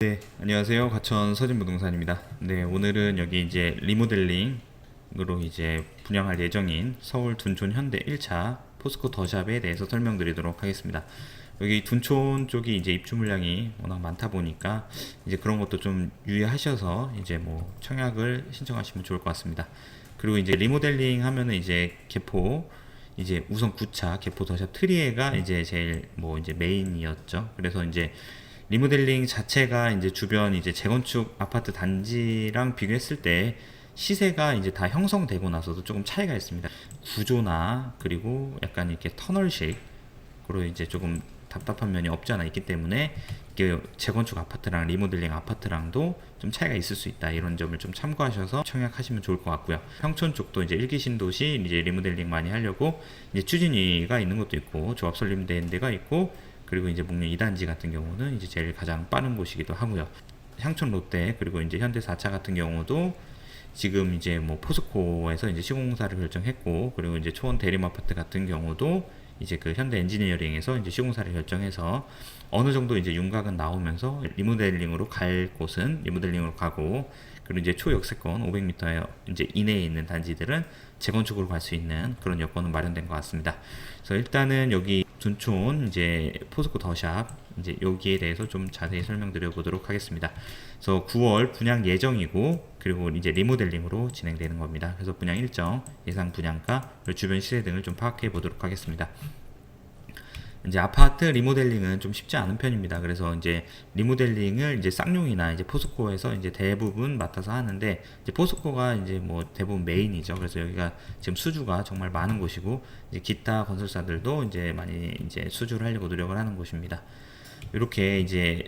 네, 안녕하세요. 가천 서진부동산입니다. 네, 오늘은 여기 이제 리모델링으로 이제 분양할 예정인 서울 둔촌 현대 1차 포스코 더샵에 대해서 설명드리도록 하겠습니다. 여기 둔촌 쪽이 이제 입주 물량이 워낙 많다 보니까 이제 그런 것도 좀 유의하셔서 이제 뭐 청약을 신청하시면 좋을 것 같습니다. 그리고 이제 리모델링 하면은 이제 개포 이제 우선 9차 개포 더샵 트리에가 이제 제일 뭐 이제 메인이었죠. 그래서 이제 리모델링 자체가 이제 주변 이제 재건축 아파트 단지랑 비교했을 때 시세가 이제 다 형성되고 나서도 조금 차이가 있습니다. 구조나 그리고 약간 이렇게 터널식으로 이제 조금 답답한 면이 없지 않아 있기 때문에 이게 재건축 아파트랑 리모델링 아파트랑도 좀 차이가 있을 수 있다. 이런 점을 좀 참고하셔서 청약하시면 좋을 것 같고요. 평촌 쪽도 이제 1기 신도시 이제 리모델링 많이 하려고 이제 추진위가 있는 것도 있고 조합 설립된 데가 있고 그리고 이제 목련 2단지 같은 경우는 이제 제일 가장 빠른 곳이기도 하고요. 향촌 롯데 그리고 이제 현대 4차 같은 경우도 지금 이제 뭐 포스코에서 이제 시공사를 결정했고 그리고 이제 초원 대림 아파트 같은 경우도 이제 그 현대 엔지니어링에서 이제 시공사를 결정해서 어느 정도 이제 윤곽은 나오면서 리모델링으로 갈 곳은 리모델링으로 가고 그리고 이제 초역세권 500m 이제 이내에 있는 단지들은 재건축으로 갈 수 있는 그런 여건은 마련된 것 같습니다. 그래서 일단은 여기 둔촌 이제 포스코 더샵 이제 여기에 대해서 좀 자세히 설명드려 보도록 하겠습니다. 그래서 9월 분양 예정이고 그리고 이제 리모델링으로 진행되는 겁니다. 그래서 분양 일정, 예상 분양가, 그리고 주변 시세 등을 좀 파악해 보도록 하겠습니다. 이제 아파트 리모델링은 좀 쉽지 않은 편입니다. 그래서 이제 리모델링을 이제 쌍용이나 이제 포스코에서 이제 대부분 맡아서 하는데 이제 포스코가 이제 뭐 대부분 메인이죠. 그래서 여기가 지금 수주가 정말 많은 곳이고 이제 기타 건설사들도 이제 많이 이제 수주를 하려고 노력을 하는 곳입니다. 이렇게 이제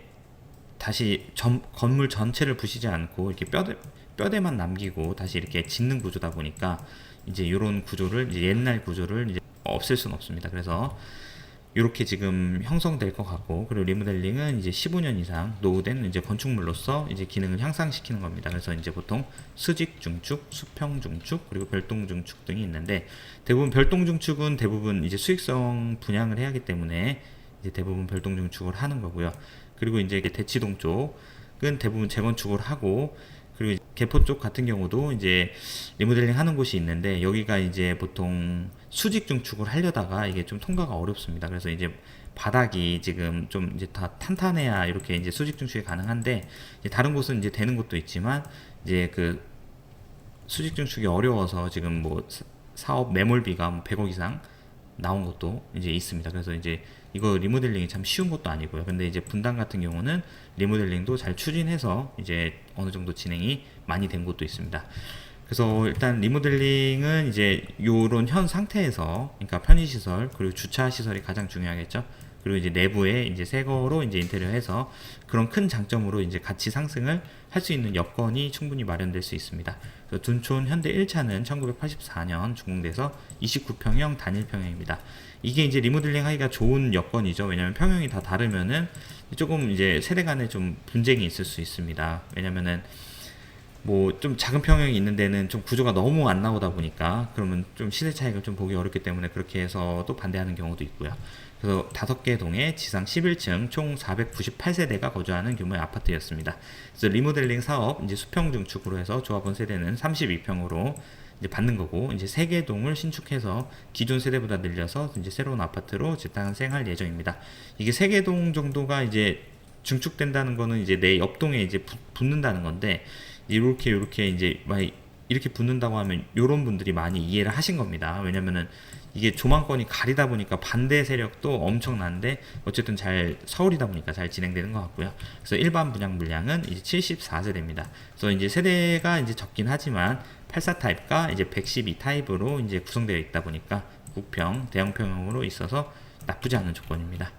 다시 건물 전체를 부시지 않고 이렇게 뼈대만 남기고 다시 이렇게 짓는 구조다 보니까 이제 이런 구조를 이제 옛날 구조를 이제 없앨 수는 없습니다. 그래서 이렇게 지금 형성될 것 같고 그리고 리모델링은 이제 15년 이상 노후된 이제 건축물로서 이제 기능을 향상시키는 겁니다. 그래서 이제 보통 수직 중축, 수평 중축 그리고 별동 중축 등이 있는데 대부분 별동 중축은 대부분 이제 수익성 분양을 해야 하기 때문에 이제 대부분 별동 중축을 하는 거고요. 그리고 이제 대치동 쪽은 대부분 재건축을 하고 그리고 개포 쪽 같은 경우도 이제 리모델링 하는 곳이 있는데 여기가 이제 보통 수직 중축을 하려다가 이게 좀 통과가 어렵습니다. 그래서 이제 바닥이 지금 좀 이제 다 탄탄해야 이렇게 이제 수직 중축이 가능한데 이제 다른 곳은 이제 되는 곳도 있지만 이제 그 수직 중축이 어려워서 지금 뭐 사업 매몰비가 뭐 100억 이상 나온 것도 이제 있습니다. 그래서 이제 이거 리모델링이 참 쉬운 것도 아니고요. 근데 이제 분당 같은 경우는 리모델링도 잘 추진해서 이제 어느 정도 진행이 많이 된 곳도 있습니다. 그래서 일단 리모델링은 이제 요런 현 상태에서 그러니까 편의시설 그리고 주차시설이 가장 중요하겠죠. 그리고 이제 내부에 이제 새 거로 이제 인테리어 해서 그런 큰 장점으로 이제 가치 상승을 할 수 있는 여건이 충분히 마련될 수 있습니다. 그래서 둔촌 현대 1차는 1984년 준공돼서 29평형 단일평형입니다. 이게 이제 리모델링 하기가 좋은 여건이죠. 왜냐면 평형이 다 다르면은 조금 이제 세대 간에 좀 분쟁이 있을 수 있습니다. 왜냐면은 뭐 좀 작은 평형이 있는 데는 좀 구조가 너무 안 나오다 보니까 그러면 좀 시세 차익을 좀 보기 어렵기 때문에 그렇게 해서 또 반대하는 경우도 있고요. 그래서 5개 동에 지상 11층 총 498세대가 거주하는 규모의 아파트였습니다. 그래서 리모델링 사업 이제 수평 중축으로 해서 조합원 세대는 32평으로 이제 받는 거고 이제 3개 동을 신축해서 기존 세대보다 늘려서 이제 새로운 아파트로 재탄생할 예정입니다. 이게 3개 동 정도가 이제 중축된다는 거는 이제 내 옆동에 이제 붙는다는 건데 이렇게 이제 막 이렇게 붙는다고 하면 이런 분들이 많이 이해를 하신 겁니다. 왜냐면은 이게 조망권이 가리다 보니까 반대 세력도 엄청난데 어쨌든 잘 서울이다 보니까 잘 진행되는 것 같고요. 그래서 일반 분양 물량은 이제 74세대입니다. 그래서 이제 세대가 이제 적긴 하지만 84 타입과 이제 112 타입으로 이제 구성되어 있다 보니까 국평, 대형평형으로 있어서 나쁘지 않은 조건입니다.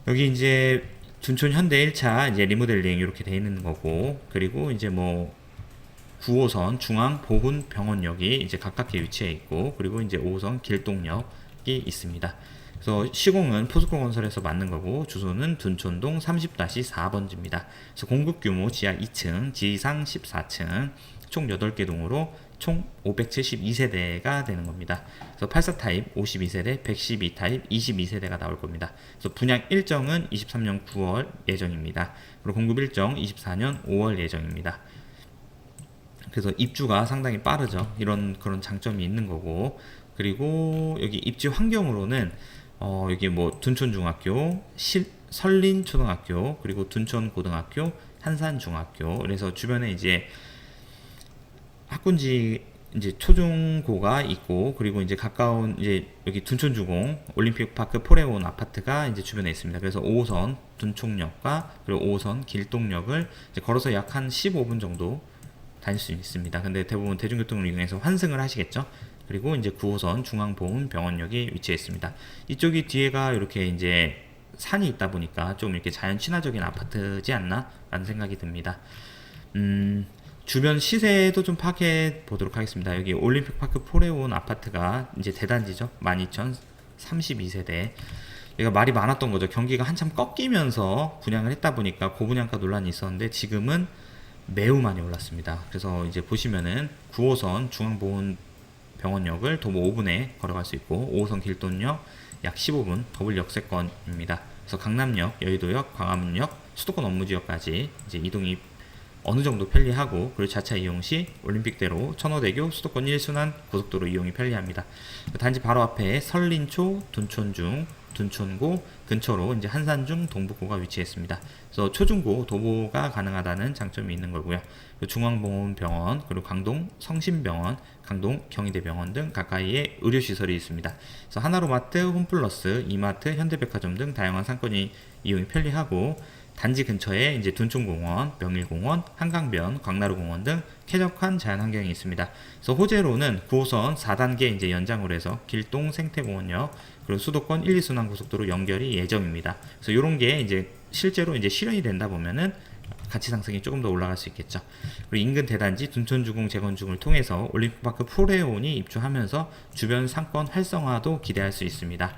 여기 이제 둔촌 현대 1차 이제 리모델링 이렇게 돼 있는 거고 그리고 이제 뭐 9호선 중앙 보훈 병원역이 이제 가깝게 위치해 있고 그리고 이제 5호선 길동역이 있습니다. 그래서 시공은 포스코 건설에서 맞는 거고 주소는 둔촌동 30-4번지입니다. 그래서 공급 규모 지하 2층, 지상 14층, 총 8개 동으로 총 572세대가 되는 겁니다. 그래서 84 타입 52세대, 112 타입 22세대가 나올 겁니다. 그래서 분양 일정은 23년 9월 예정입니다. 그리고 공급 일정 24년 5월 예정입니다. 그래서 입주가 상당히 빠르죠. 그런 장점이 있는 거고, 그리고 여기 입지 환경으로는 여기 뭐 둔촌중학교, 설린초등학교, 그리고 둔촌고등학교, 한산중학교, 그래서 주변에 이제 학군지 이제 초중고가 있고, 그리고 이제 가까운 이제 여기 둔촌주공 올림픽파크 포레온 아파트가 이제 주변에 있습니다. 그래서 5호선 둔촌역과 그리고 5호선 길동역을 이제 걸어서 약 한 15분 정도 다닐 수 있습니다. 근데 대부분 대중교통을 이용해서 환승을 하시겠죠. 그리고 이제 9호선 중앙보훈병원역이 위치해 있습니다. 이쪽이 뒤에가 이렇게 이제 산이 있다 보니까 좀 이렇게 자연 친화적인 아파트지 않나 라는 생각이 듭니다. 주변 시세도 좀 파악해 보도록 하겠습니다. 여기 올림픽파크 포레온 아파트가 이제 대단지죠. 12,032세대. 얘가 말이 많았던 거죠. 경기가 한참 꺾이면서 분양을 했다 보니까 고분양가 논란이 있었는데 지금은 매우 많이 올랐습니다. 그래서 이제 보시면은 9호선 중앙보훈병원역을 도보 5분에 걸어갈 수 있고, 5호선 길동역 약 15분 더블 역세권입니다. 그래서 강남역, 여의도역, 광화문역, 수도권 업무지역까지 이제 이동이 어느 정도 편리하고, 그리고 자차 이용 시 올림픽대로, 천호대교, 수도권 1순환 고속도로 이용이 편리합니다. 단지 바로 앞에 설린초, 둔촌중, 둔촌고 근처로 이제 한산중, 동북고가 위치했습니다. 그래서 초중고 도보가 가능하다는 장점이 있는 거고요. 중앙보훈병원, 그리고 강동 성심병원, 강동 경희대병원 등 가까이에 의료시설이 있습니다. 그래서 하나로마트, 홈플러스, 이마트, 현대백화점 등 다양한 상권이 이용이 편리하고, 단지 근처에 이제 둔촌공원, 명일공원, 한강변, 광나루공원 등 쾌적한 자연환경이 있습니다. 그래서 호재로는 9호선 4단계 이제 연장으로 해서 길동 생태공원역, 그리고 수도권 1, 2순환 고속도로 연결이 예정입니다. 그래서 이런 게 이제 실제로 이제 실현이 된다 보면은 가치 상승이 조금 더 올라갈 수 있겠죠. 그리고 인근 대단지 둔촌주공 재건축을 통해서 올림픽파크 포레온이 입주하면서 주변 상권 활성화도 기대할 수 있습니다.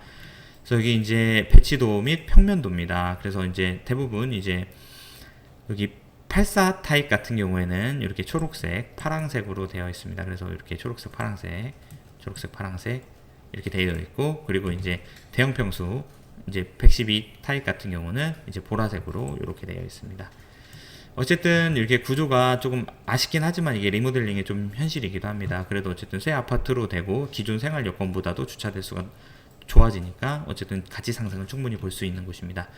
그래서 여기 이제 배치도 및 평면도입니다. 그래서 이제 대부분 이제 여기 84 타입 같은 경우에는 이렇게 초록색, 파랑색으로 되어 있습니다. 그래서 이렇게 초록색, 파랑색, 초록색, 파랑색 이렇게 되어 있고, 그리고 이제 대형 평수 이제 112 타입 같은 경우는 이제 보라색으로 이렇게 되어 있습니다. 어쨌든 이렇게 구조가 조금 아쉽긴 하지만 이게 리모델링의 좀 현실이기도 합니다. 그래도 어쨌든 새 아파트로 되고 기존 생활 여건보다도 주차 대수가 좋아지니까 어쨌든 가치 상승을 충분히 볼 수 있는 곳입니다.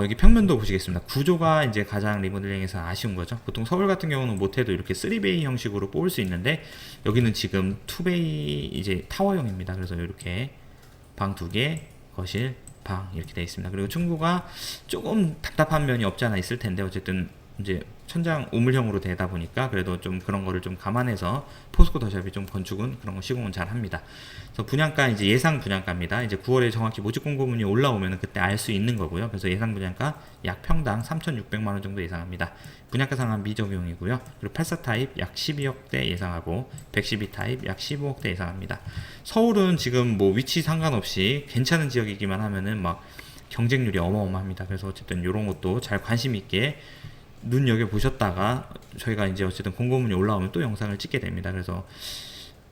여기 평면도 보시겠습니다. 구조가 이제 가장 리모델링에서 아쉬운 거죠. 보통 서울 같은 경우는 못해도 이렇게 3베이 형식으로 뽑을 수 있는데, 여기는 지금 2베이 이제 타워형입니다. 그래서 이렇게 방 2개, 거실, 방 이렇게 되어 있습니다. 그리고 층고가 조금 답답한 면이 없지 않아 있을 텐데, 어쨌든 이제 천장 우물형으로 되다 보니까 그래도 좀 그런 거를 좀 감안해서 포스코 더샵이 좀 건축은 그런 거 시공은 잘 합니다. 그래서 분양가 이제 예상 분양가입니다. 이제 9월에 정확히 모집 공고문이 올라오면 그때 알 수 있는 거고요. 그래서 예상 분양가 약 평당 3,600만 원 정도 예상합니다. 분양가 상한 미적용이고요. 그리고 84 타입 약 12억대 예상하고, 112 타입 약 15억대 예상합니다. 서울은 지금 뭐 위치 상관없이 괜찮은 지역이기만 하면은 막 경쟁률이 어마어마합니다. 그래서 어쨌든 이런 것도 잘 관심 있게 눈여겨 보셨다가 저희가 이제 어쨌든 공고문이 올라오면 또 영상을 찍게 됩니다. 그래서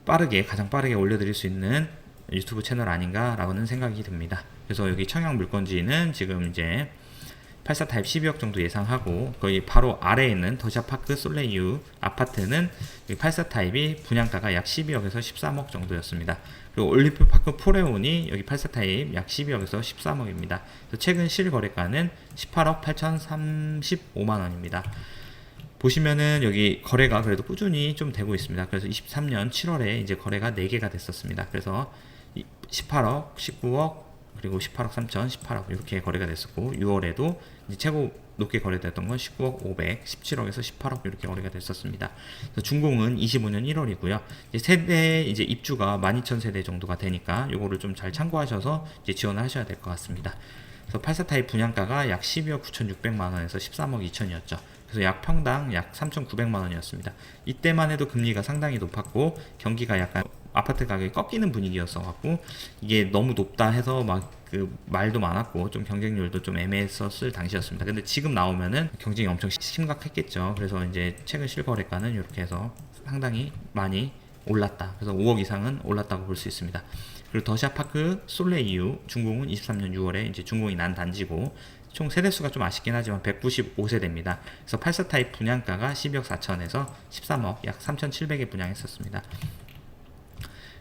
가장 빠르게 올려드릴 수 있는 유튜브 채널 아닌가라는 생각이 듭니다. 그래서 여기 청약 물건지는 지금 이제 84 타입 12억 정도 예상하고, 거의 바로 아래에 있는 더샵파크 솔레이유 아파트는 84 타입이 분양가가 약 12억에서 13억 정도였습니다. 그리고 올림픽파크 포레온이 여기 84 타입 약 12억에서 13억입니다. 최근 실거래가는 18억 8,035만 원입니다. 보시면은 여기 거래가 그래도 꾸준히 좀 되고 있습니다. 그래서 23년 7월에 이제 거래가 4개가 됐었습니다. 그래서 18억, 19억, 그리고 18억 3천, 18억 이렇게 거래가 됐었고, 6월에도 이제 최고 높게 거래됐던 건 19억 500, 17억에서 18억 이렇게 거래가 됐었습니다. 준공은 25년 1월이고요. 이제 세대 이제 입주가 12,000세대 정도가 되니까 요거를 좀 잘 참고하셔서 이제 지원을 하셔야 될 것 같습니다. 그래서 84 타입 분양가가 약 12억 9,600만 원에서 13억 2천이었죠. 그래서 약 평당 약 3,900만 원이었습니다. 이때만 해도 금리가 상당히 높았고 경기가 약간 아파트 가격이 꺾이는 분위기였어 갖고 이게 너무 높다 해서 막 그 말도 많았고 좀 경쟁률도 좀 애매했었을 당시였습니다. 근데 지금 나오면은 경쟁이 엄청 심각했겠죠. 그래서 이제 최근 실거래가는 이렇게 해서 상당히 많이 올랐다. 그래서 5억 이상은 올랐다고 볼 수 있습니다. 그리고 더샤파크 솔레이유 준공은 23년 6월에 이제 준공이 난 단지고 총 세대수가 좀 아쉽긴 하지만 195세대입니다. 그래서 84 타입 분양가가 12억 4천에서 13억 약 3,700에 분양했었습니다.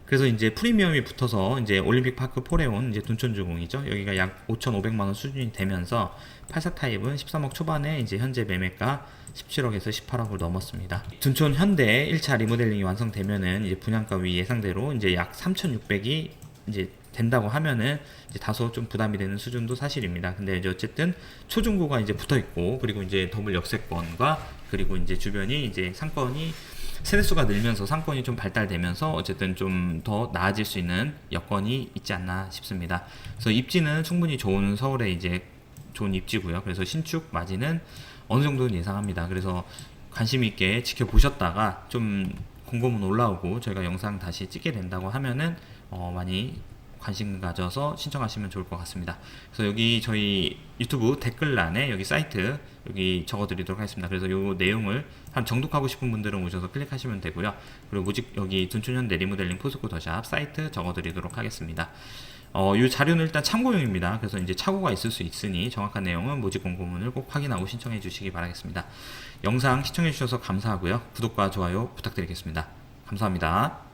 그래서 이제 프리미엄이 붙어서 이제 올림픽 파크 포레온 이제 둔촌주공이죠. 여기가 약 5,500만원 수준이 되면서 84 타입은 13억 초반에 이제 현재 매매가 17억에서 18억을 넘었습니다. 둔촌 현대 1차 리모델링이 완성되면은 이제 분양가 예상대로 이제 약 3,600이 이제 된다고 하면은 이제 다소 좀 부담이 되는 수준도 사실입니다. 근데 이제 어쨌든 초중고가 이제 붙어 있고 그리고 이제 더블 역세권과 그리고 이제 주변이 이제 상권이 세대수가 늘면서 상권이 좀 발달되면서 어쨌든 좀 더 나아질 수 있는 여건이 있지 않나 싶습니다. 그래서 입지는 충분히 좋은 서울의 이제 좋은 입지고요. 그래서 신축 마진은 어느 정도는 예상합니다. 그래서 관심 있게 지켜보셨다가 좀 공고문 올라오고 저희가 영상 다시 찍게 된다고 하면은 많이 관심 가져서 신청하시면 좋을 것 같습니다. 그래서 여기 저희 유튜브 댓글란에 여기 사이트 여기 적어드리도록 하겠습니다. 그래서 이 내용을 한 정독하고 싶은 분들은 오셔서 클릭하시면 되고요. 그리고 무직 여기 둔촌현대 리모델링 포스코 더샵 사이트 적어드리도록 하겠습니다. 이 자료는 일단 참고용입니다. 그래서 이제 착오가 있을 수 있으니 정확한 내용은 모집 공고문을 꼭 확인하고 신청해 주시기 바라겠습니다. 영상 시청해 주셔서 감사하고요. 구독과 좋아요 부탁드리겠습니다. 감사합니다.